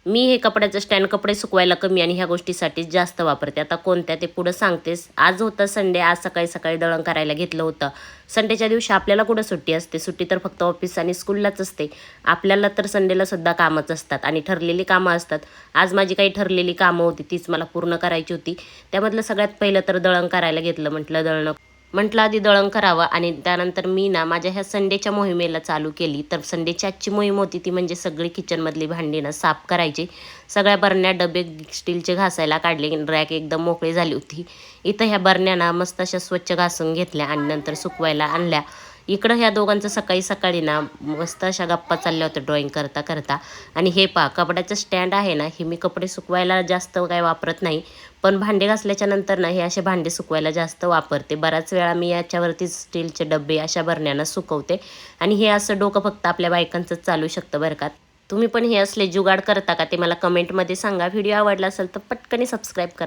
मी हे कपड्याचं स्टँड कपडे सुकवायला कमी आणि ह्या गोष्टीसाठी जास्त वापरते. आता कोणत्या ते पुढं सांगतेस. आज होता संडे, आज सकाळी सकाळी दळण करायला घेतलं होतं. संडेच्या दिवशी आपल्याला कुठं सुट्टी असते, सुट्टी तर फक्त ऑफिस आणि स्कूललाच असते. आपल्याला तर संडेला सुद्धा कामच असतात आणि ठरलेली कामं असतात. आज माझी काही ठरलेली कामं होती, तीच मला पूर्ण करायची होती. त्यामधलं सगळ्यात पहिलं तर दळण करायला घेतलं. म्हटलं आधी दळण करावं आणि त्यानंतर मी ना माझ्या ह्या संडेच्या मोहिमेला चालू केली. तर संडेची आजची मोहीम होती ती म्हणजे सगळी किचनमधली भांडी ना साफ करायची. सगळ्या बरण्या डबे स्टीलचे घासायला काढले, रॅक एकदम मोकळी झाली होती. इथं ह्या बरण्या ना मस्त अशा स्वच्छ घासून घेतल्या आणि नंतर सुकवायला आणल्या. इकडं ह्या दोघांचं सकाळी सकाळी ना मस्त अशा गप्पा चालल्या होत्या ड्रॉइंग करता करता. आणि हे पहा कपड्याचं स्टँड आहे ना, हे मी कपडे सुकवायला जास्त काय वापरत नाही. पण भांडे घासल्याच्या नंतर ना हे असे भांडे सुकवायला जास्त वापरते. बऱ्याच वेळा मी याच्यावरतीच स्टीलचे डबे अशा बरण्यांना सुकवते. आणि हे असं डोकं फक्त आपल्या बायकांचंच चालू शकतं बरं का. तुम्ही पण हे असले जुगाड करता का ते मला कमेंटमध्ये सांगा. व्हिडिओ आवडला असेल तर पटकन सबस्क्राईब करा.